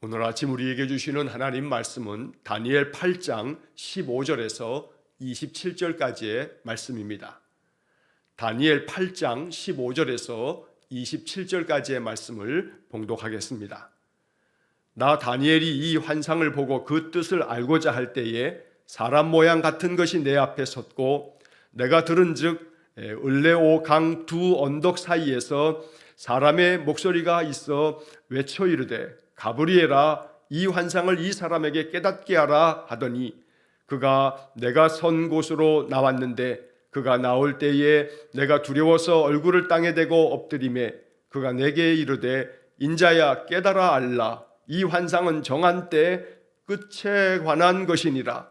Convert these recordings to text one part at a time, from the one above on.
오늘 아침 우리에게 주시는 하나님 말씀은 다니엘 8장 15절에서 27절까지의 말씀입니다. 다니엘 8장 15절에서 27절까지의 말씀을 봉독하겠습니다. 나 다니엘이 이 환상을 보고 그 뜻을 알고자 할 때에 사람 모양 같은 것이 내 앞에 섰고 내가 들은즉 을레오 강 두 언덕 사이에서 사람의 목소리가 있어 외쳐 이르되 가브리엘아, 이 환상을 이 사람에게 깨닫게 하라 하더니 그가 내가 선 곳으로 나왔는데 그가 나올 때에 내가 두려워서 얼굴을 땅에 대고 엎드리매 그가 내게 이르되 인자야 깨달아 알라, 이 환상은 정한 때 끝에 관한 것이니라.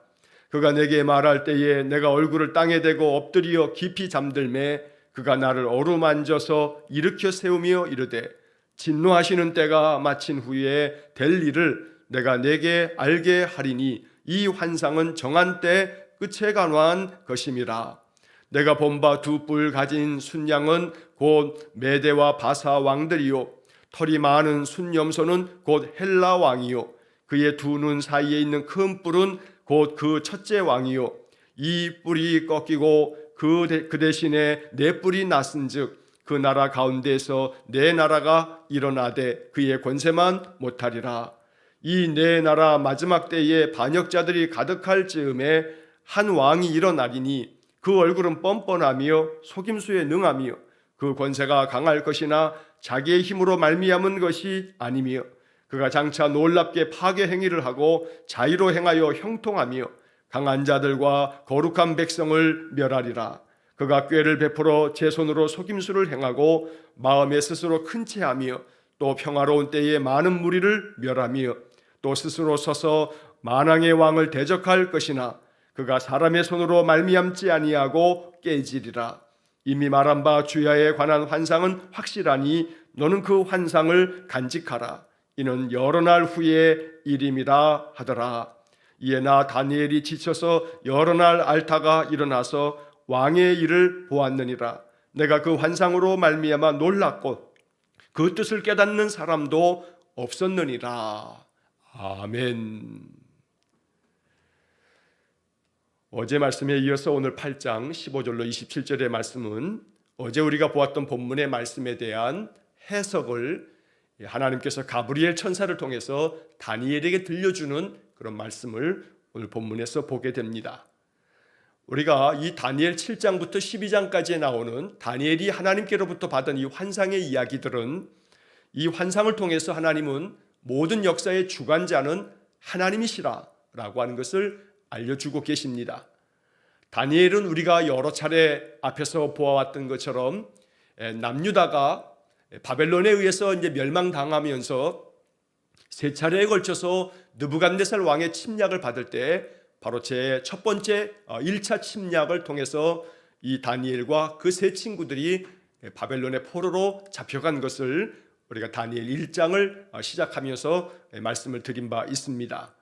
그가 내게 말할 때에 내가 얼굴을 땅에 대고 엎드려 깊이 잠들매 그가 나를 어루만져서 일으켜 세우며 이르되 진노하시는 때가 마친 후에 될 일을 내가 내게 알게 하리니 이 환상은 정한 때 끝에 관한 것임이라. 내가 본 바 두 뿔 가진 순양은 곧 메대와 바사 왕들이요 털이 많은 순염소는 곧 헬라 왕이요 그의 두 눈 사이에 있는 큰 뿔은 곧 그 첫째 왕이요 이 뿔이 꺾이고 그 대신에 네 뿔이 났은즉 그 나라 가운데에서 네 나라가 일어나되 그의 권세만 못하리라. 이 네 나라 마지막 때에 반역자들이 가득할 즈음에 한 왕이 일어나리니 그 얼굴은 뻔뻔하며 속임수에 능하며 그 권세가 강할 것이나 자기의 힘으로 말미암은 것이 아니며 그가 장차 놀랍게 파괴 행위를 하고 자의로 행하여 형통하며 강한 자들과 거룩한 백성을 멸하리라. 그가 꾀를 베풀어 제 손으로 속임수를 행하고 마음에 스스로 큰 채하며 또 평화로운 때에 많은 무리를 멸하며 또 스스로 서서 만왕의 왕을 대적할 것이나 그가 사람의 손으로 말미암지 아니하고 깨지리라. 이미 말한 바 주야에 관한 환상은 확실하니 너는 그 환상을 간직하라. 이는 여러 날 후의 일임이라 하더라. 이에 나 다니엘이 지쳐서 여러 날 앓다가 일어나서 왕의 일을 보았느니라. 내가 그 환상으로 말미암아 놀랐고 그 뜻을 깨닫는 사람도 없었느니라. 아멘. 어제 말씀에 이어서 오늘 8장 15절로 27절의 말씀은 어제 우리가 보았던 본문의 말씀에 대한 해석을 하나님께서 가브리엘 천사를 통해서 다니엘에게 들려주는 그런 말씀을 오늘 본문에서 보게 됩니다. 우리가 이 다니엘 7장부터 12장까지에 나오는 다니엘이 하나님께로부터 받은 이 환상의 이야기들은 이 환상을 통해서 하나님은 모든 역사의 주관자는 하나님이시라라고 하는 것을 알려주고 계십니다. 다니엘은 우리가 여러 차례 앞에서 보아왔던 것처럼 남유다가 바벨론에 의해서 이제 멸망당하면서 세 차례에 걸쳐서 느부갓네살 왕의 침략을 받을 때 바로 제 첫 번째 1차 침략을 통해서 이 다니엘과 그 세 친구들이 바벨론의 포로로 잡혀간 것을 우리가 다니엘 1장을 시작하면서 말씀을 드린 바 있습니다.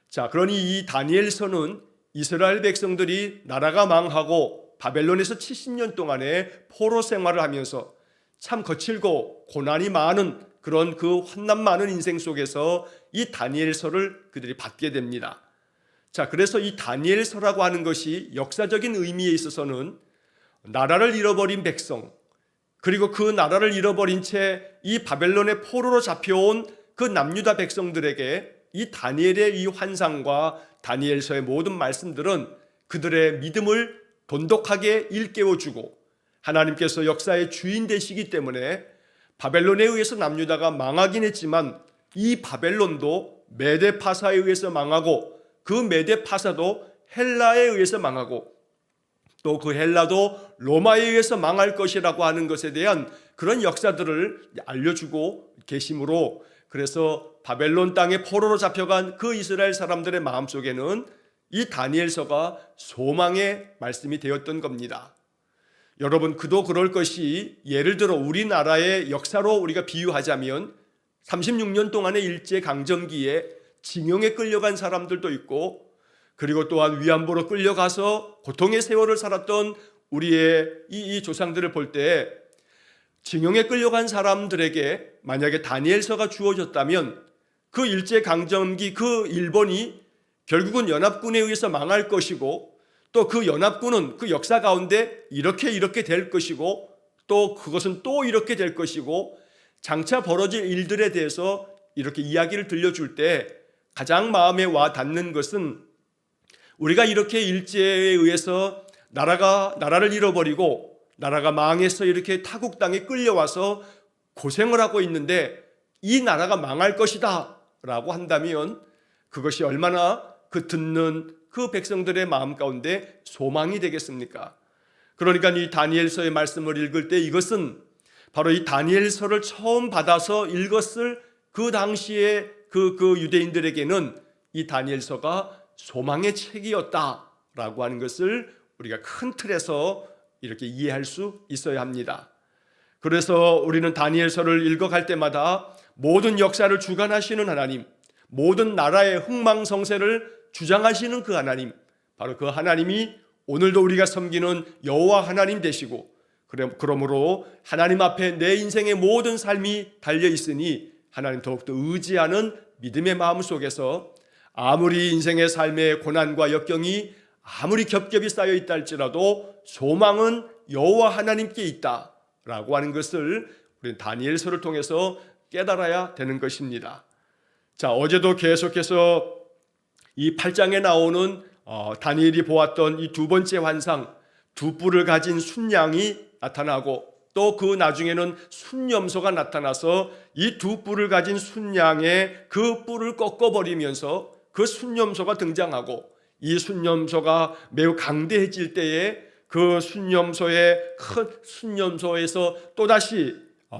자, 그러니 이 다니엘서는 이스라엘 백성들이 나라가 망하고 바벨론에서 70년 동안의 포로 생활을 하면서 참 거칠고 고난이 많은 그런 그 환난 많은 인생 속에서 이 다니엘서를 그들이 받게 됩니다. 자, 그래서 이 다니엘서라고 하는 것이 역사적인 의미에 있어서는 나라를 잃어버린 백성, 그리고 그 나라를 잃어버린 채 이 바벨론의 포로로 잡혀온 그 남유다 백성들에게 이 다니엘의 이 환상과 다니엘서의 모든 말씀들은 그들의 믿음을 돈독하게 일깨워주고 하나님께서 역사의 주인 되시기 때문에 바벨론에 의해서 남유다가 망하긴 했지만 이 바벨론도 메데파사에 의해서 망하고 그 메데파사도 헬라에 의해서 망하고 또 그 헬라도 로마에 의해서 망할 것이라고 하는 것에 대한 그런 역사들을 알려주고 계심으로 그래서 바벨론 땅에 포로로 잡혀간 그 이스라엘 사람들의 마음속에는 이 다니엘서가 소망의 말씀이 되었던 겁니다. 여러분, 그도 그럴 것이 예를 들어 우리나라의 역사로 우리가 비유하자면 36년 동안의 일제강점기에 징용에 끌려간 사람들도 있고 그리고 또한 위안부로 끌려가서 고통의 세월을 살았던 우리의 이 조상들을 볼 때 징용에 끌려간 사람들에게 만약에 다니엘서가 주어졌다면 그 일제강점기 그 일본이 결국은 연합군에 의해서 망할 것이고, 또 그 연합군은 그 역사 가운데 이렇게 될 것이고, 또 그것은 또 이렇게 될 것이고, 장차 벌어질 일들에 대해서 이렇게 이야기를 들려줄 때 가장 마음에 와 닿는 것은, 우리가 이렇게 일제에 의해서 나라를 잃어버리고 나라가 망해서 이렇게 타국 땅에 끌려와서 고생을 하고 있는데 이 나라가 망할 것이다 라고 한다면 그것이 얼마나 그 듣는 그 백성들의 마음 가운데 소망이 되겠습니까? 그러니까 이 다니엘서의 말씀을 읽을 때 이것은 바로 이 다니엘서를 처음 받아서 읽었을 그 당시에 그 유대인들에게는 이 다니엘서가 소망의 책이었다라고 하는 것을 우리가 큰 틀에서 이렇게 이해할 수 있어야 합니다. 그래서 우리는 다니엘서를 읽어갈 때마다 모든 역사를 주관하시는 하나님, 모든 나라의 흥망성쇠를 주장하시는 그 하나님, 바로 그 하나님이 오늘도 우리가 섬기는 여호와 하나님 되시고, 그러므로 하나님 앞에 내 인생의 모든 삶이 달려 있으니 하나님 더욱더 의지하는 믿음의 마음 속에서 아무리 인생의 삶의 고난과 역경이 아무리 겹겹이 쌓여 있다 할지라도 소망은 여호와 하나님께 있다라고 하는 것을 우리는 다니엘서를 통해서 깨달아야 되는 것입니다. 자, 어제도 계속해서 이 8장에 나오는 다니엘이 보았던 이 두 번째 환상, 두 뿔을 가진 순양이 나타나고 또 그 나중에는 순염소가 나타나서 이 두 뿔을 가진 순양의 그 뿔을 꺾어버리면서 그 순염소가 등장하고, 이 순염소가 매우 강대해질 때에 그 큰 순염소에서 또다시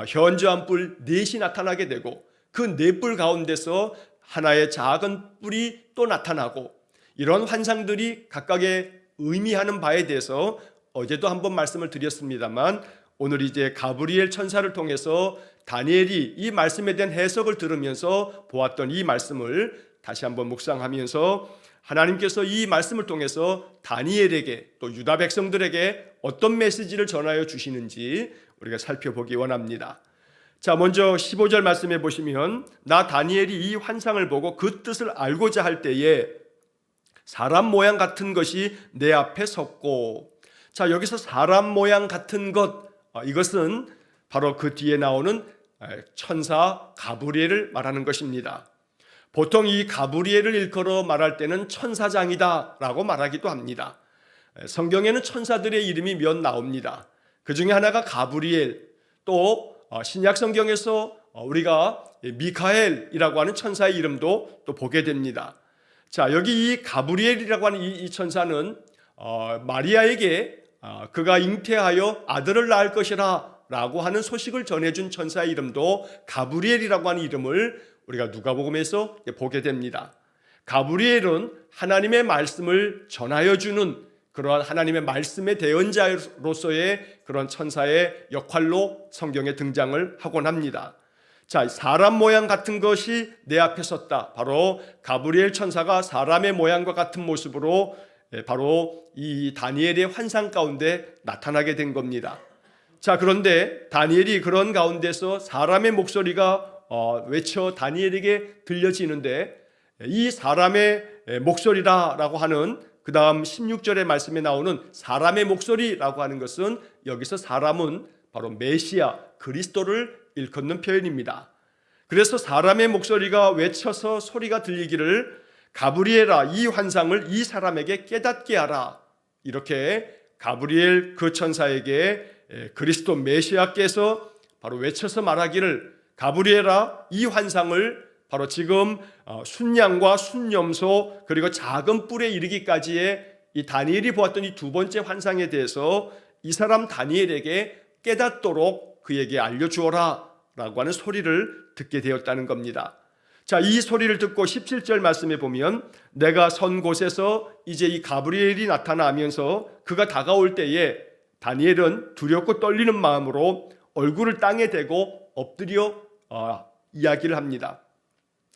현저한 뿔 넷이 나타나게 되고, 그 네 뿔 가운데서 하나의 작은 뿔이 또 나타나고, 이런 환상들이 각각의 의미하는 바에 대해서 어제도 한번 말씀을 드렸습니다만, 오늘 이제 가브리엘 천사를 통해서 다니엘이 이 말씀에 대한 해석을 들으면서 보았던 이 말씀을 다시 한번 묵상하면서 하나님께서 이 말씀을 통해서 다니엘에게 또 유다 백성들에게 어떤 메시지를 전하여 주시는지 우리가 살펴보기 원합니다. 자, 먼저 15절 말씀해 보시면, 나 다니엘이 이 환상을 보고 그 뜻을 알고자 할 때에 사람 모양 같은 것이 내 앞에 섰고, 자, 여기서 사람 모양 같은 것, 이것은 바로 그 뒤에 나오는 천사 가브리엘을 말하는 것입니다. 보통 이 가브리엘을 일컬어 말할 때는 천사장이다 라고 말하기도 합니다. 성경에는 천사들의 이름이 몇 나옵니다. 그 중에 하나가 가브리엘, 또 신약 성경에서 우리가 미카엘이라고 하는 천사의 이름도 또 보게 됩니다. 자, 여기 이 가브리엘이라고 하는 이 천사는 마리아에게 그가 잉태하여 아들을 낳을 것이라 라고 하는 소식을 전해준 천사의 이름도 가브리엘이라고 하는 이름을 우리가 누가복음에서 보게 됩니다. 가브리엘은 하나님의 말씀을 전하여 주는 그러한 하나님의 말씀의 대언자로서의 그런 천사의 역할로 성경에 등장을 하곤 합니다. 자, 사람 모양 같은 것이 내 앞에 섰다. 바로 가브리엘 천사가 사람의 모양과 같은 모습으로 바로 이 다니엘의 환상 가운데 나타나게 된 겁니다. 자, 그런데 다니엘이 그런 가운데서 사람의 목소리가 외쳐 다니엘에게 들려지는데, 이 사람의 목소리라고 하는 그 다음 16절의 말씀에 나오는 사람의 목소리라고 하는 것은, 여기서 사람은 바로 메시아 그리스도를 일컫는 표현입니다. 그래서 사람의 목소리가 외쳐서 소리가 들리기를, 가브리엘아, 이 환상을 이 사람에게 깨닫게 하라. 이렇게 가브리엘 그 천사에게 그리스도 메시아께서 바로 외쳐서 말하기를, 가브리엘아, 이 환상을 바로 지금 순양과 순염소 그리고 작은 뿔에 이르기까지의 이 다니엘이 보았던 이 두 번째 환상에 대해서 이 사람 다니엘에게 깨닫도록 그에게 알려주어라 라고 하는 소리를 듣게 되었다는 겁니다. 자, 이 소리를 듣고 17절 말씀에 보면, 내가 선 곳에서 이제 이 가브리엘이 나타나면서 그가 다가올 때에 다니엘은 두렵고 떨리는 마음으로 얼굴을 땅에 대고 엎드려 이야기를 합니다.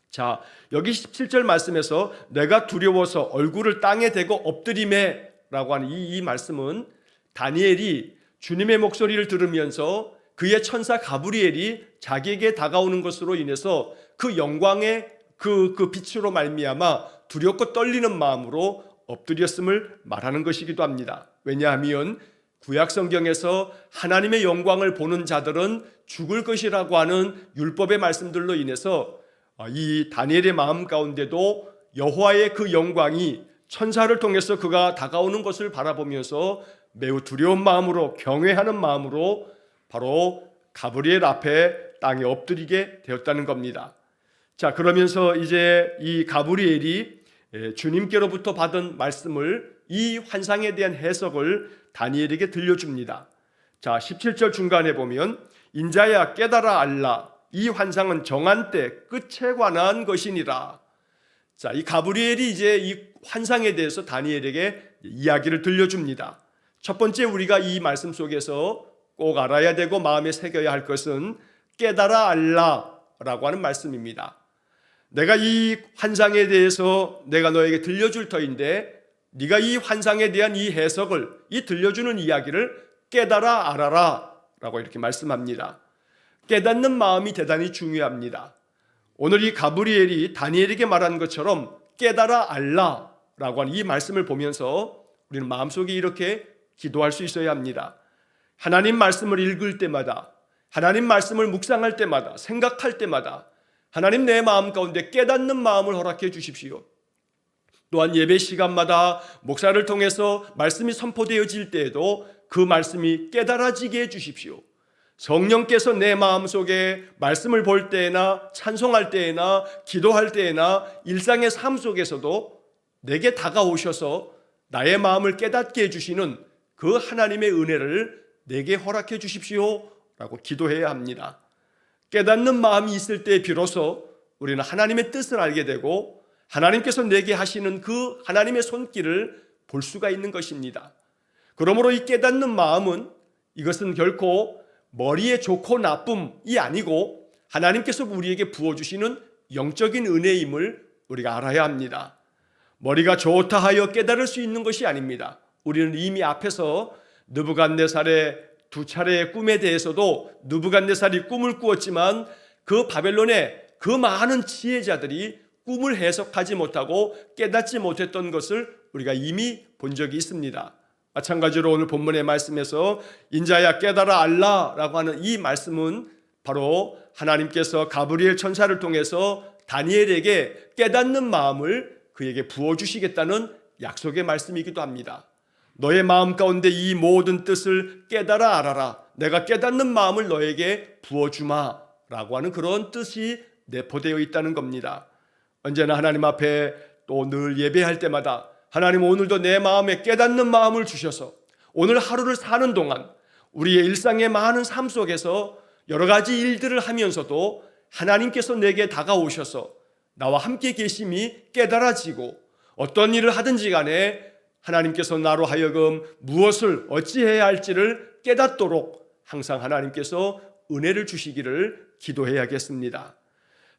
자, 여기 17절 말씀에서 내가 두려워서 얼굴을 땅에 대고 엎드리매 라고 하는 이 말씀은 다니엘이 주님의 목소리를 들으면서 그의 천사 가브리엘이 자기에게 다가오는 것으로 인해서 그 영광의 그 빛으로 말미암아 두렵고 떨리는 마음으로 엎드렸음을 말하는 것이기도 합니다. 왜냐하면 구약 성경에서 하나님의 영광을 보는 자들은 죽을 것이라고 하는 율법의 말씀들로 인해서 이 다니엘의 마음 가운데도 여호와의 그 영광이 천사를 통해서 그가 다가오는 것을 바라보면서 매우 두려운 마음으로 경외하는 마음으로 바로 가브리엘 앞에 땅에 엎드리게 되었다는 겁니다. 자, 그러면서 이제 이 가브리엘이 주님께로부터 받은 말씀을 이 환상에 대한 해석을 다니엘에게 들려줍니다. 자, 17절 중간에 보면 인자야 깨달아 알라 이 환상은 정한 때 끝에 관한 것이니라. 자, 이 가브리엘이 이제 이 환상에 대해서 다니엘에게 이야기를 들려줍니다. 첫 번째 우리가 이 말씀 속에서 꼭 알아야 되고 마음에 새겨야 할 것은 깨달아 알라라고 하는 말씀입니다. 내가 이 환상에 대해서 내가 너에게 들려줄 터인데 네가 이 환상에 대한 이 해석을, 이 들려주는 이야기를 깨달아 알아라 라고 이렇게 말씀합니다. 깨닫는 마음이 대단히 중요합니다. 오늘 이 가브리엘이 다니엘에게 말한 것처럼 깨달아 알라 라고 하는 이 말씀을 보면서 우리는 마음속에 이렇게 기도할 수 있어야 합니다. 하나님 말씀을 읽을 때마다, 하나님 말씀을 묵상할 때마다, 생각할 때마다 하나님 내 마음 가운데 깨닫는 마음을 허락해 주십시오. 또한 예배 시간마다 목사를 통해서 말씀이 선포되어질 때에도 그 말씀이 깨달아지게 해 주십시오. 성령께서 내 마음속에 말씀을 볼 때나 찬송할 때나 기도할 때나 일상의 삶 속에서도 내게 다가오셔서 나의 마음을 깨닫게 해주시는 그 하나님의 은혜를 내게 허락해 주십시오 라고 기도해야 합니다. 깨닫는 마음이 있을 때 비로소 우리는 하나님의 뜻을 알게 되고 하나님께서 내게 하시는 그 하나님의 손길을 볼 수가 있는 것입니다. 그러므로 이 깨닫는 마음은 이것은 결코 머리에 좋고 나쁨이 아니고 하나님께서 우리에게 부어주시는 영적인 은혜임을 우리가 알아야 합니다. 머리가 좋다 하여 깨달을 수 있는 것이 아닙니다. 우리는 이미 앞에서 느부갓네살의 두 차례의 꿈에 대해서도 느부갓네살이 꿈을 꾸었지만 그 바벨론의 그 많은 지혜자들이 꿈을 해석하지 못하고 깨닫지 못했던 것을 우리가 이미 본 적이 있습니다. 마찬가지로 오늘 본문의 말씀에서 인자야 깨달아 알라라고 하는 이 말씀은 바로 하나님께서 가브리엘 천사를 통해서 다니엘에게 깨닫는 마음을 그에게 부어주시겠다는 약속의 말씀이기도 합니다. 너의 마음 가운데 이 모든 뜻을 깨달아 알아라. 내가 깨닫는 마음을 너에게 부어주마 라고 하는 그런 뜻이 내포되어 있다는 겁니다. 언제나 하나님 앞에 또 늘 예배할 때마다 하나님 오늘도 내 마음에 깨닫는 마음을 주셔서 오늘 하루를 사는 동안 우리의 일상의 많은 삶 속에서 여러 가지 일들을 하면서도 하나님께서 내게 다가오셔서 나와 함께 계심이 깨달아지고 어떤 일을 하든지 간에 하나님께서 나로 하여금 무엇을 어찌해야 할지를 깨닫도록 항상 하나님께서 은혜를 주시기를 기도해야겠습니다.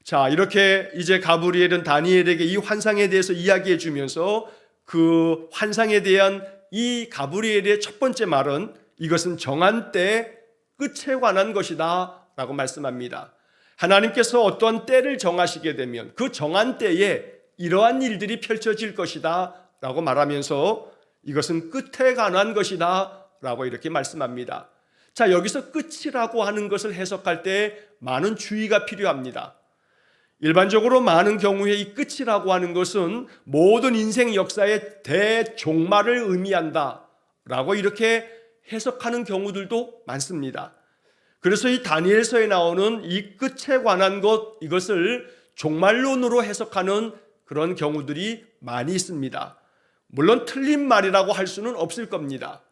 자, 이렇게 이제 가브리엘은 다니엘에게 이 환상에 대해서 이야기해 주면서 그 환상에 대한 이 가브리엘의 첫 번째 말은 이것은 정한 때 끝에 관한 것이다 라고 말씀합니다. 하나님께서 어떠한 때를 정하시게 되면 그 정한 때에 이러한 일들이 펼쳐질 것이다 라고 말하면서 이것은 끝에 관한 것이다 라고 이렇게 말씀합니다. 자, 여기서 끝이라고 하는 것을 해석할 때 많은 주의가 필요합니다. 일반적으로 많은 경우에 이 끝이라고 하는 것은 모든 인생 역사의 대종말을 의미한다 라고 이렇게 해석하는 경우들도 많습니다. 그래서 이 다니엘서에 나오는 이 끝에 관한 것, 이것을 종말론으로 해석하는 그런 경우들이 많이 있습니다. 물론 틀린 말이라고 할 수는 없을 겁니다.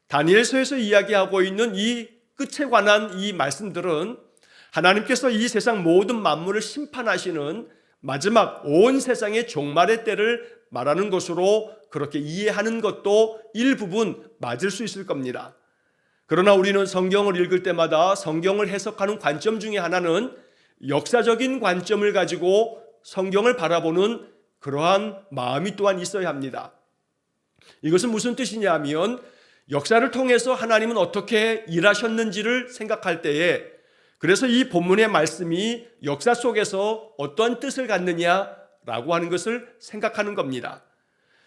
다니엘서에서 이야기하고 있는 이 끝에 관한 이 말씀들은 하나님께서 이 세상 모든 만물을 심판하시는 마지막 온 세상의 종말의 때를 말하는 것으로 그렇게 이해하는 것도 일부분 맞을 수 있을 겁니다. 그러나 우리는 성경을 읽을 때마다 성경을 해석하는 관점 중에 하나는 역사적인 관점을 가지고 성경을 바라보는 그러한 마음이 또한 있어야 합니다. 이것은 무슨 뜻이냐 하면 역사를 통해서 하나님은 어떻게 일하셨는지를 생각할 때에 그래서 이 본문의 말씀이 역사 속에서 어떠한 뜻을 갖느냐라고 하는 것을 생각하는 겁니다.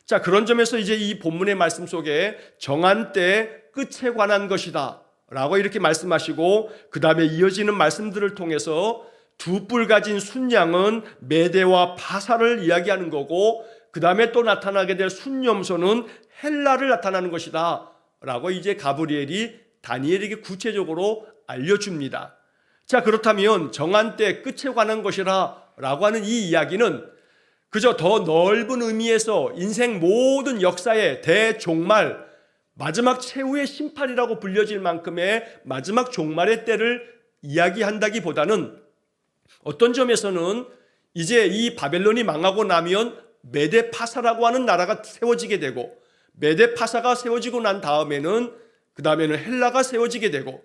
자, 그런 점에서 이제 이 본문의 말씀 속에 정한 때 끝에 관한 것이다 라고 이렇게 말씀하시고, 그 다음에 이어지는 말씀들을 통해서 두 뿔 가진 순양은 메대와 바사를 이야기하는 거고, 그 다음에 또 나타나게 될 순염소는 헬라를 나타나는 것이다 라고 이제 가브리엘이 다니엘에게 구체적으로 알려줍니다. 자, 그렇다면 정한 때 끝에 관한 것이라 라고 하는 이 이야기는 그저 더 넓은 의미에서 인생 모든 역사의 대종말, 마지막 최후의 심판이라고 불려질 만큼의 마지막 종말의 때를 이야기한다기보다는 어떤 점에서는 이제 이 바벨론이 망하고 나면 메데파사라고 하는 나라가 세워지게 되고, 메데파사가 세워지고 난 다음에는 그 다음에는 헬라가 세워지게 되고,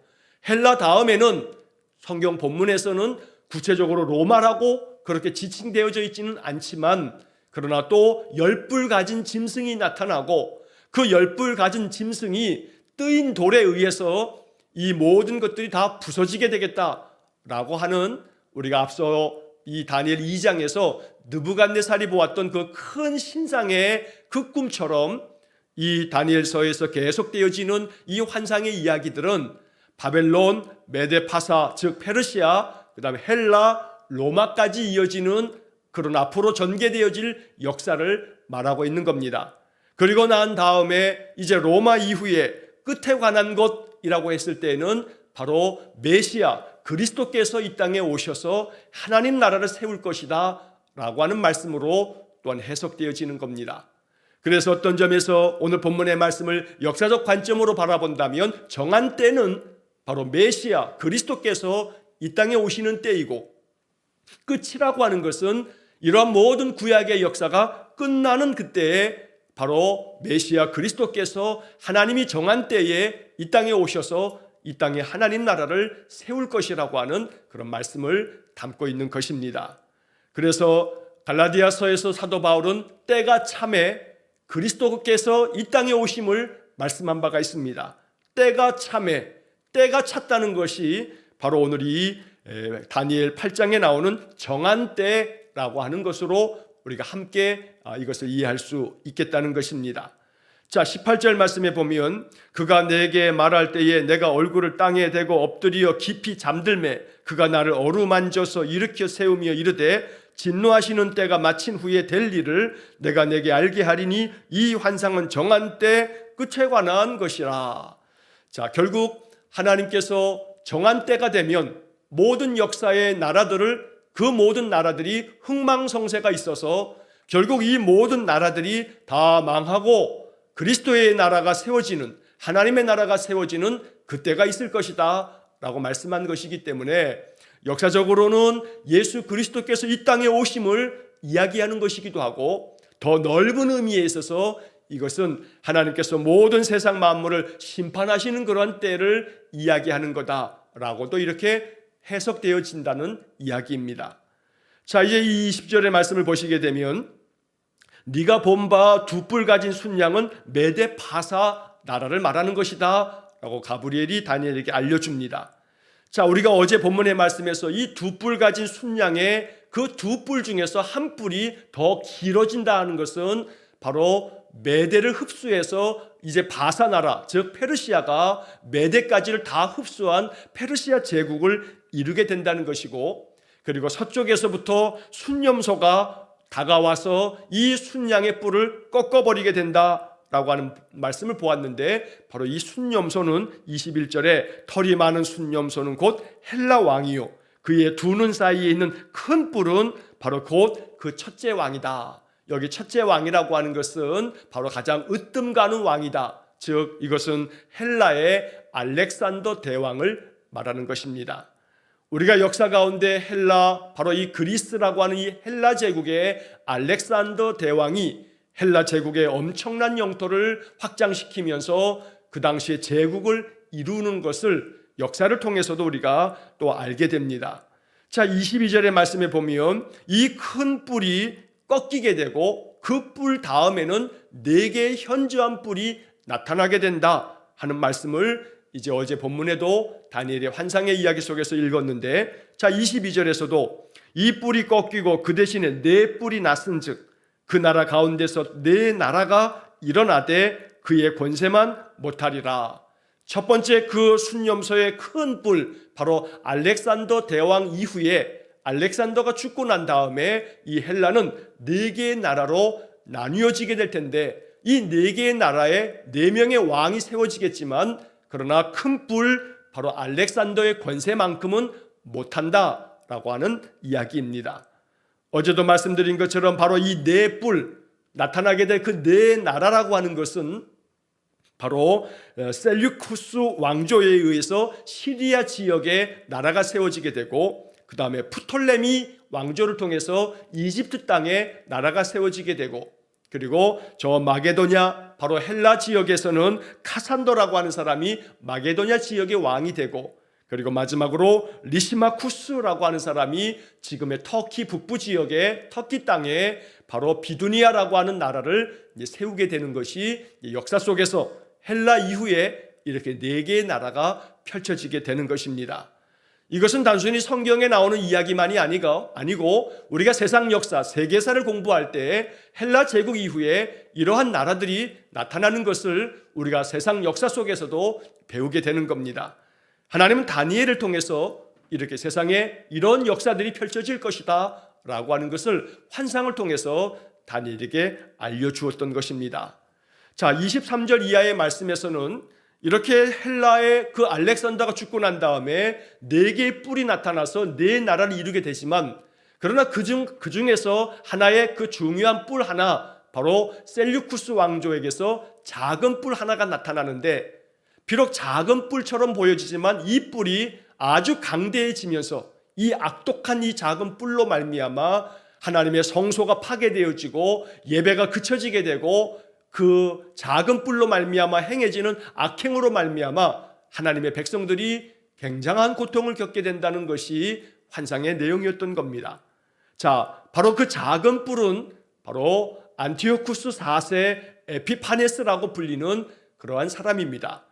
헬라 다음에는 성경 본문에서는 구체적으로 로마라고 그렇게 지칭되어져 있지는 않지만, 그러나 또 10뿔 가진 짐승이 나타나고, 그 10뿔 가진 짐승이 뜨인 돌에 의해서 이 모든 것들이 다 부서지게 되겠다라고 하는, 우리가 앞서 이 다니엘 2장에서 느부갓네살이 보았던 그 큰 신상의 그 꿈처럼 이 다니엘서에서 계속되어지는 이 환상의 이야기들은 바벨론, 메데파사 즉 페르시아, 그 다음에 헬라, 로마까지 이어지는 그런 앞으로 전개되어질 역사를 말하고 있는 겁니다. 그리고 난 다음에 이제 로마 이후에 끝에 관한 것이라고 했을 때는 바로 메시아 그리스도께서 이 땅에 오셔서 하나님 나라를 세울 것이다 라고 하는 말씀으로 또한 해석되어지는 겁니다. 그래서 어떤 점에서 오늘 본문의 말씀을 역사적 관점으로 바라본다면 정한 때는 바로 메시아 그리스도께서 이 땅에 오시는 때이고, 끝이라고 하는 것은 이러한 모든 구약의 역사가 끝나는 그때에 바로 메시아 그리스도께서 하나님이 정한 때에 이 땅에 오셔서 이 땅에 하나님 나라를 세울 것이라고 하는 그런 말씀을 담고 있는 것입니다. 그래서 갈라디아서에서 사도 바울은 때가 참에 그리스도께서 이 땅에 오심을 말씀한 바가 있습니다. 때가 참에, 때가 찼다는 것이 바로 오늘 이 다니엘 8장에 나오는 정한 때라고 하는 것으로 우리가 함께 이것을 이해할 수 있겠다는 것입니다. 자, 18절 말씀에 보면 그가 내게 말할 때에 내가 얼굴을 땅에 대고 엎드려 깊이 잠들매 그가 나를 어루만져서 일으켜 세우며 이르되 진노하시는 때가 마친 후에 될 일을 내가 내게 알게 하리니 이 환상은 정한 때 끝에 관한 것이라. 자, 결국 하나님께서 정한 때가 되면 모든 역사의 나라들을, 그 모든 나라들이 흥망성쇠가 있어서 결국 이 모든 나라들이 다 망하고 그리스도의 나라가 세워지는, 하나님의 나라가 세워지는 그때가 있을 것이다 라고 말씀한 것이기 때문에 역사적으로는 예수 그리스도께서 이 땅에 오심을 이야기하는 것이기도 하고, 더 넓은 의미에 있어서 이것은 하나님께서 모든 세상 만물을 심판하시는 그런 때를 이야기하는 거다라고도 이렇게 해석되어진다는 이야기입니다. 자, 이제 이 20절의 말씀을 보시게 되면 네가 본 바 두 뿔 가진 순양은 메데파사 나라를 말하는 것이다 라고 가브리엘이 다니엘에게 알려줍니다. 자, 우리가 어제 본문의 말씀에서 이 두 뿔 가진 순양의 그 두 뿔 중에서 한 뿔이 더 길어진다는 것은 바로 메대를 흡수해서 이제 바사 나라 즉 페르시아가 메대까지를 다 흡수한 페르시아 제국을 이루게 된다는 것이고, 그리고 서쪽에서부터 순염소가 다가와서 이 순양의 뿔을 꺾어버리게 된다라고 하는 말씀을 보았는데, 바로 이 순염소는 21절에 털이 많은 순염소는 곧 헬라 왕이요 그의 두 눈 사이에 있는 큰 뿔은 바로 곧 그 첫째 왕이다. 여기 첫째 왕이라고 하는 것은 바로 가장 으뜸 가는 왕이다. 즉 이것은 헬라의 알렉산더 대왕을 말하는 것입니다. 우리가 역사 가운데 헬라, 바로 이 그리스라고 하는 이 헬라 제국의 알렉산더 대왕이 헬라 제국의 엄청난 영토를 확장시키면서 그 당시에 제국을 이루는 것을 역사를 통해서도 우리가 또 알게 됩니다. 자, 22절의 말씀에 보면 이 큰 뿔이 꺾이게 되고 그 뿔 다음에는 4개의 현저한 뿔이 나타나게 된다 하는 말씀을 이제 어제 본문에도 다니엘의 환상의 이야기 속에서 읽었는데, 자 22절에서도 이 뿔이 꺾이고 그 대신에 네 뿔이 났은즉 그 나라 가운데서 네 나라가 일어나되 그의 권세만 못하리라. 첫 번째 그 순념소의 큰 뿔, 바로 알렉산더 대왕 이후에 알렉산더가 죽고 난 다음에 이 헬라는 네 개의 나라로 나뉘어지게 될 텐데, 이 네 개의 나라에 네 명의 왕이 세워지겠지만, 그러나 큰 뿔, 바로 알렉산더의 권세만큼은 못한다라고 하는 이야기입니다. 어제도 말씀드린 것처럼 바로 이 네 뿔, 나타나게 될 그 네 나라라고 하는 것은 바로 셀류쿠스 왕조에 의해서 시리아 지역에 나라가 세워지게 되고, 그 다음에 프톨레미 왕조를 통해서 이집트 땅에 나라가 세워지게 되고, 그리고 저 마게도냐, 바로 헬라 지역에서는 카산더라고 하는 사람이 마게도냐 지역의 왕이 되고, 그리고 마지막으로 리시마쿠스라고 하는 사람이 지금의 터키 북부 지역의 터키 땅에 바로 비두니아라고 하는 나라를 세우게 되는 것이 역사 속에서 헬라 이후에 이렇게 네 개의 나라가 펼쳐지게 되는 것입니다. 이것은 단순히 성경에 나오는 이야기만이 아니고 우리가 세상 역사, 세계사를 공부할 때 헬라 제국 이후에 이러한 나라들이 나타나는 것을 우리가 세상 역사 속에서도 배우게 되는 겁니다. 하나님은 다니엘을 통해서 이렇게 세상에 이런 역사들이 펼쳐질 것이다 라고 하는 것을 환상을 통해서 다니엘에게 알려주었던 것입니다. 자, 23절 이하의 말씀에서는 이렇게 헬라의 그 알렉산더가 죽고 난 다음에 네 개의 뿔이 나타나서 네 나라를 이루게 되지만, 그러나 그 중에서 하나의 그 중요한 뿔 하나, 바로 셀류쿠스 왕조에게서 작은 뿔 하나가 나타나는데, 비록 작은 뿔처럼 보여지지만 이 뿔이 아주 강대해지면서 이 악독한 이 작은 뿔로 말미암아 하나님의 성소가 파괴되어지고 예배가 그쳐지게 되고, 그 작은 뿔로 말미암아 행해지는 악행으로 말미암아 하나님의 백성들이 굉장한 고통을 겪게 된다는 것이 환상의 내용이었던 겁니다. 자, 바로 그 작은 뿔은 바로 안티오쿠스 4세 에피파네스라고 불리는 그러한 사람입니다.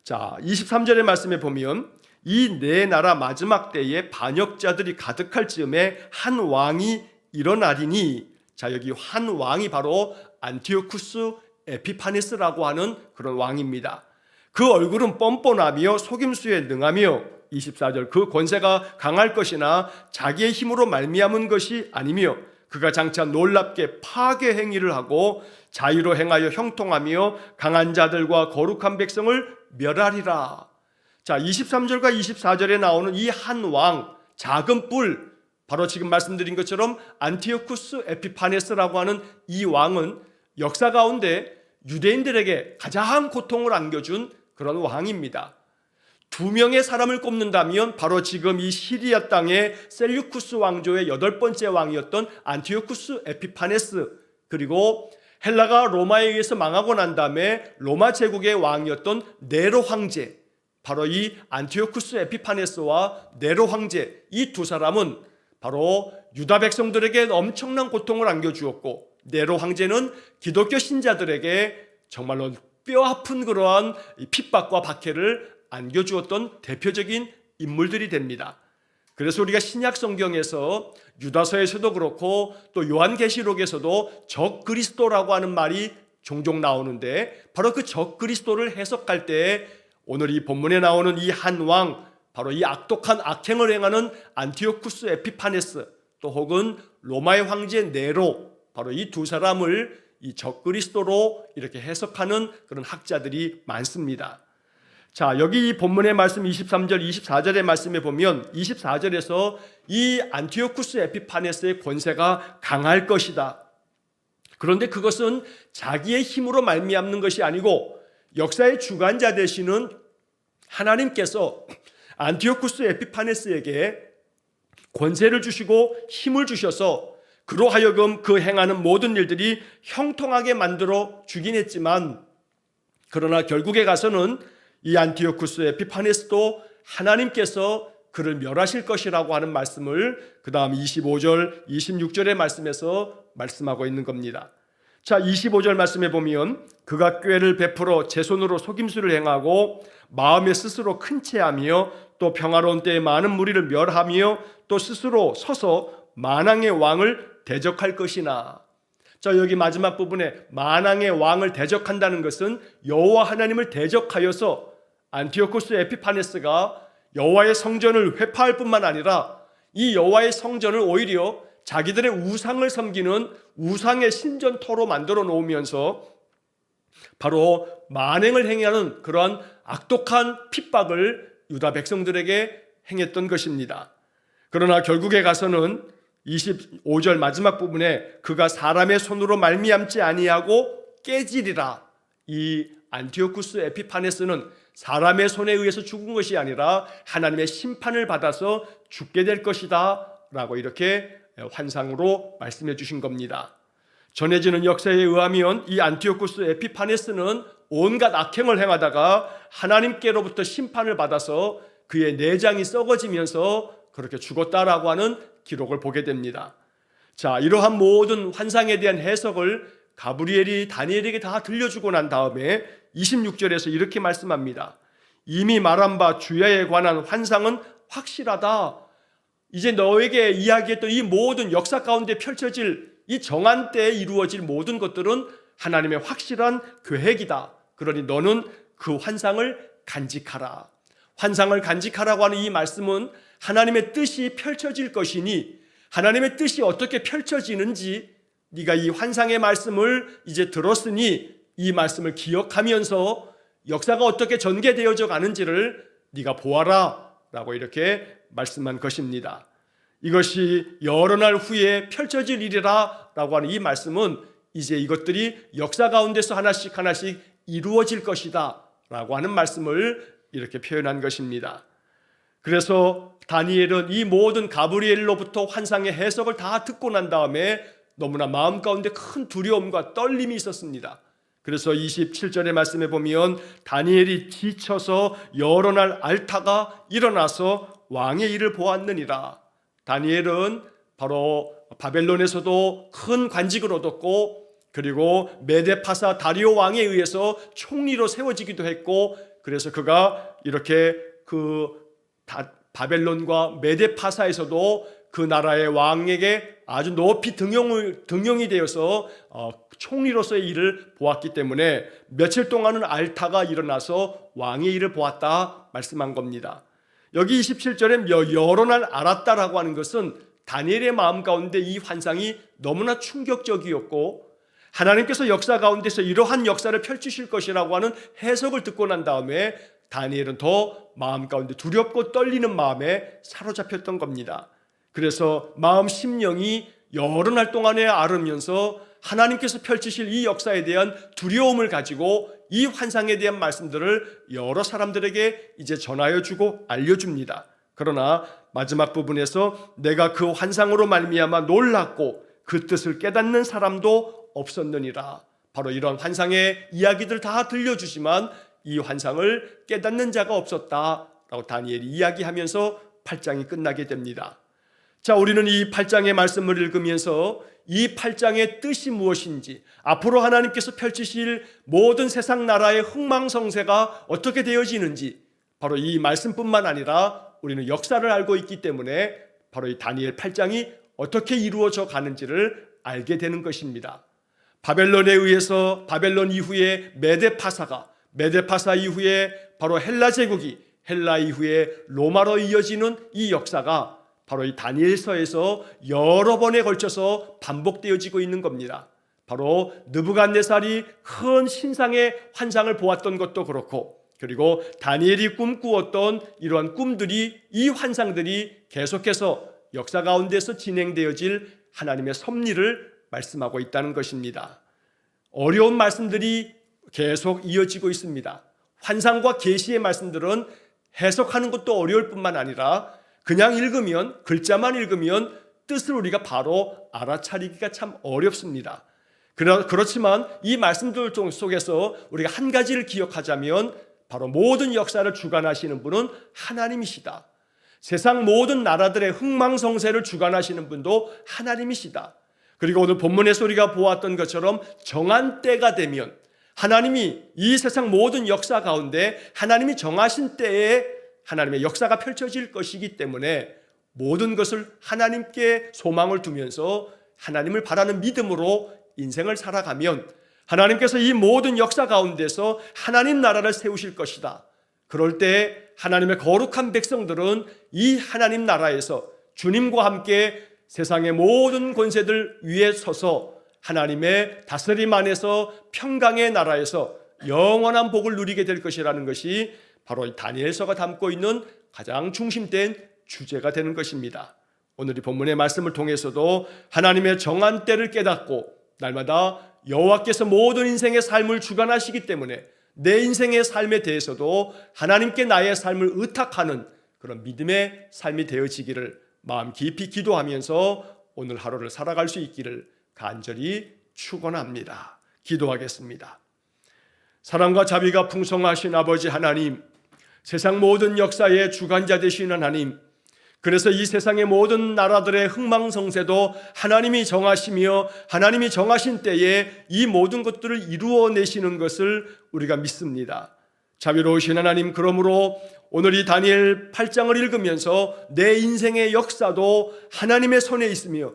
자, 23절의 말씀에 보면 이 네 나라 마지막 때에 반역자들이 가득할 즈음에 한 왕이 일어나리니, 자, 여기 한 왕이 바로 안티오쿠스 에피파네스라고 하는 그런 왕입니다. 그 얼굴은 뻔뻔하며 속임수에 능하며, 24절, 그 권세가 강할 것이나 자기의 힘으로 말미암은 것이 아니며 그가 장차 놀랍게 파괴 행위를 하고 자유로 행하여 형통하며 강한 자들과 거룩한 백성을 멸하리라. 자, 23절과 24절에 나오는 이 한 왕, 작은 뿔, 바로 지금 말씀드린 것처럼 안티오쿠스 에피파네스라고 하는 이 왕은 역사 가운데 유대인들에게 가장 고통을 안겨준 그런 왕입니다. 두 명의 사람을 꼽는다면 바로 지금 이 시리아 땅의 셀류쿠스 왕조의 8번째 왕이었던 안티오쿠스 에피파네스, 그리고 헬라가 로마에 의해서 망하고 난 다음에 로마 제국의 왕이었던 네로 황제, 바로 이 안티오쿠스 에피파네스와 네로 황제, 이 두 사람은 바로 유다 백성들에게 엄청난 고통을 안겨주었고, 네로 황제는 기독교 신자들에게 정말로 뼈아픈 그러한 핍박과 박해를 안겨주었던 대표적인 인물들이 됩니다. 그래서 우리가 신약 성경에서 유다서에서도 그렇고 또 요한계시록에서도 적그리스도라고 하는 말이 종종 나오는데, 바로 그 적그리스도를 해석할 때 오늘 이 본문에 나오는 이 한 왕, 바로 이 악독한 악행을 행하는 안티오쿠스 에피파네스, 또 혹은 로마의 황제 네로, 바로 이 두 사람을 이 적그리스도로 이렇게 해석하는 그런 학자들이 많습니다. 자, 여기 이 본문의 말씀 23절, 24절의 말씀에 보면 24절에서 이 안티오쿠스 에피파네스의 권세가 강할 것이다. 그런데 그것은 자기의 힘으로 말미암는 것이 아니고 역사의 주관자 되시는 하나님께서 안티오쿠스 에피파네스에게 권세를 주시고 힘을 주셔서 그로 하여금 그 행하는 모든 일들이 형통하게 만들어 주긴 했지만, 그러나 결국에 가서는 이 안티오쿠스 에피파네스도 하나님께서 그를 멸하실 것이라고 하는 말씀을 그 다음 25절, 26절의 말씀에서 말씀하고 있는 겁니다. 자, 25절 말씀에 보면 그가 꾀를 베풀어 제 손으로 속임수를 행하고 마음에 스스로 큰 채하며 또 평화로운 때에 많은 무리를 멸하며 또 스스로 서서 만왕의 왕을 대적할 것이나. 자, 여기 마지막 부분에 만왕의 왕을 대적한다는 것은 여호와 하나님을 대적하여서 안티오코스 에피파네스가 여호와의 성전을 회파할 뿐만 아니라 이 여호와의 성전을 오히려 자기들의 우상을 섬기는 우상의 신전터로 만들어 놓으면서 바로 만행을 행하는 그러한 악독한 핍박을 유다 백성들에게 행했던 것입니다. 그러나 결국에 가서는 25절 마지막 부분에 그가 사람의 손으로 말미암지 아니하고 깨지리라. 이 안티오쿠스 에피파네스는 사람의 손에 의해서 죽은 것이 아니라 하나님의 심판을 받아서 죽게 될 것이다 라고 이렇게 환상으로 말씀해 주신 겁니다. 전해지는 역사에 의하면 이 안티오쿠스 에피파네스는 온갖 악행을 행하다가 하나님께로부터 심판을 받아서 그의 내장이 썩어지면서 그렇게 죽었다라고 하는 기록을 보게 됩니다. 자, 이러한 모든 환상에 대한 해석을 가브리엘이 다니엘에게 다 들려주고 난 다음에 26절에서 이렇게 말씀합니다. 이미 말한 바 주야에 관한 환상은 확실하다. 이제 너에게 이야기했던 이 모든 역사 가운데 펼쳐질 이 정한 때에 이루어질 모든 것들은 하나님의 확실한 계획이다. 그러니 너는 그 환상을 간직하라. 환상을 간직하라고 하는 이 말씀은 하나님의 뜻이 펼쳐질 것이니 하나님의 뜻이 어떻게 펼쳐지는지 네가 이 환상의 말씀을 이제 들었으니 이 말씀을 기억하면서 역사가 어떻게 전개되어져 가는지를 네가 보아라 라고 이렇게 말씀한 것입니다. 이것이 여러 날 후에 펼쳐질 일이라 라고 하는 이 말씀은 이제 이것들이 역사 가운데서 하나씩 이루어질 것이다 라고 하는 말씀을 이렇게 표현한 것입니다. 그래서 다니엘은 이 모든 가브리엘로부터 환상의 해석을 다 듣고 난 다음에 너무나 마음 가운데 큰 두려움과 떨림이 있었습니다. 그래서 27절의 말씀에 보면 다니엘이 지쳐서 여러 날 앓다가 일어나서 왕의 일을 보았느니라. 다니엘은 바로 바벨론에서도 큰 관직을 얻었고 그리고 메데파사 다리오 왕에 의해서 총리로 세워지기도 했고 그래서 그가 이렇게 바벨론과 메데파사에서도 그 나라의 왕에게 아주 높이 등용이 되어서 총리로서의 일을 보았기 때문에 며칠 동안은 앓다가 일어나서 왕의 일을 보았다 말씀한 겁니다. 여기 27절에 여러 날 앓았다라고 하는 것은 다니엘의 마음 가운데 이 환상이 너무나 충격적이었고 하나님께서 역사 가운데서 이러한 역사를 펼치실 것이라고 하는 해석을 듣고 난 다음에 다니엘은 더 마음 가운데 두렵고 떨리는 마음에 사로잡혔던 겁니다. 그래서 마음 심령이 여러 날 동안에 앓으면서 하나님께서 펼치실 이 역사에 대한 두려움을 가지고 이 환상에 대한 말씀들을 여러 사람들에게 이제 전하여 주고 알려줍니다. 그러나 마지막 부분에서 내가 그 환상으로 말미암아 놀랐고 그 뜻을 깨닫는 사람도 없었느니라. 바로 이런 환상의 이야기들 다 들려주지만 이 환상을 깨닫는 자가 없었다라고 다니엘이 이야기하면서 8장이 끝나게 됩니다. 자, 우리는 이 8장의 말씀을 읽으면서 이 8장의 뜻이 무엇인지, 앞으로 하나님께서 펼치실 모든 세상 나라의 흥망성쇠가 어떻게 되어지는지, 바로 이 말씀뿐만 아니라 우리는 역사를 알고 있기 때문에 바로 이 다니엘 8장이 어떻게 이루어져 가는지를 알게 되는 것입니다. 바벨론에 의해서 바벨론 이후에 메데파사 이후에 바로 헬라 제국이, 헬라 이후에 로마로 이어지는 이 역사가 바로 이 다니엘서에서 여러 번에 걸쳐서 반복되어지고 있는 겁니다. 바로 느부갓네살이 큰 신상의 환상을 보았던 것도 그렇고, 그리고 다니엘이 꿈꾸었던 이러한 꿈들이, 이 환상들이 계속해서 역사 가운데서 진행되어질 하나님의 섭리를 말씀하고 있다는 것입니다. 어려운 말씀들이 계속 이어지고 있습니다. 환상과 계시의 말씀들은 해석하는 것도 어려울 뿐만 아니라 그냥 읽으면, 글자만 읽으면 뜻을 우리가 바로 알아차리기가 참 어렵습니다. 그렇지만 이 말씀들 속에서 우리가 한 가지를 기억하자면 바로 모든 역사를 주관하시는 분은 하나님이시다. 세상 모든 나라들의 흥망성쇠를 주관하시는 분도 하나님이시다. 그리고 오늘 본문의 우리가 보았던 것처럼 정한 때가 되면 하나님이 이 세상 모든 역사 가운데 하나님이 정하신 때에 하나님의 역사가 펼쳐질 것이기 때문에 모든 것을 하나님께 소망을 두면서 하나님을 바라는 믿음으로 인생을 살아가면 하나님께서 이 모든 역사 가운데서 하나님 나라를 세우실 것이다. 그럴 때 하나님의 거룩한 백성들은 이 하나님 나라에서 주님과 함께 세상의 모든 권세들 위에 서서 하나님의 다스림 안에서 평강의 나라에서 영원한 복을 누리게 될 것이라는 것이 바로 이 다니엘서가 담고 있는 가장 중심된 주제가 되는 것입니다. 오늘 이 본문의 말씀을 통해서도 하나님의 정한 때를 깨닫고 날마다 여호와께서 모든 인생의 삶을 주관하시기 때문에 내 인생의 삶에 대해서도 하나님께 나의 삶을 의탁하는 그런 믿음의 삶이 되어지기를 마음 깊이 기도하면서 오늘 하루를 살아갈 수 있기를 간절히 축원합니다. 기도하겠습니다. 사랑과 자비가 풍성하신 아버지 하나님, 세상 모든 역사의 주관자 되신 하나님, 그래서 이 세상의 모든 나라들의 흥망성쇠도 하나님이 정하시며 하나님이 정하신 때에 이 모든 것들을 이루어내시는 것을 우리가 믿습니다. 자비로우신 하나님, 그러므로 오늘 이 다니엘 8장을 읽으면서 내 인생의 역사도 하나님의 손에 있으며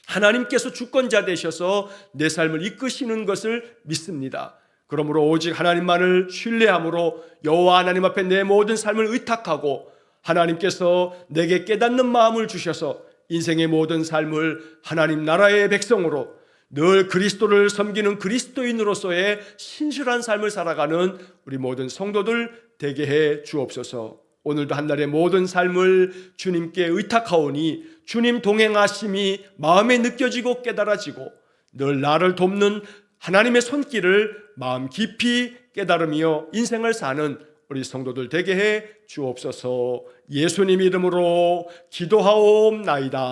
하나님께서 주권자 되셔서 내 삶을 이끄시는 것을 믿습니다. 그러므로 오직 하나님만을 신뢰함으로 여호와 하나님 앞에 내 모든 삶을 의탁하고 하나님께서 내게 깨닫는 마음을 주셔서 인생의 모든 삶을 하나님 나라의 백성으로 늘 그리스도를 섬기는 그리스도인으로서의 신실한 삶을 살아가는 우리 모든 성도들 되게 해 주옵소서. 오늘도 한날의 모든 삶을 주님께 의탁하오니 주님 동행하심이 마음에 느껴지고 깨달아지고 늘 나를 돕는 하나님의 손길을 마음 깊이 깨달으며 인생을 사는 우리 성도들 되게 해 주옵소서. 예수님 이름으로 기도하옵나이다.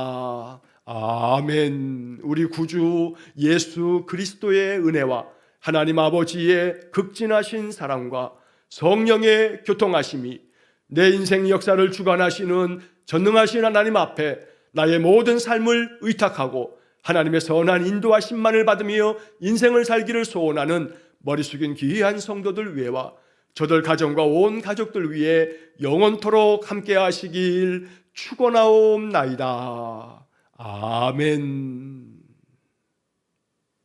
아멘. 우리 구주 예수 그리스도의 은혜와 하나님 아버지의 극진하신 사랑과 성령의 교통하심이 내 인생 역사를 주관하시는 전능하신 하나님 앞에 나의 모든 삶을 의탁하고 하나님의 선한 인도하심만을 받으며 인생을 살기를 소원하는 머리 숙인 귀한 성도들 위에와 저들 가정과 온 가족들 위해 영원토록 함께 하시길 축원하옵나이다. 아멘.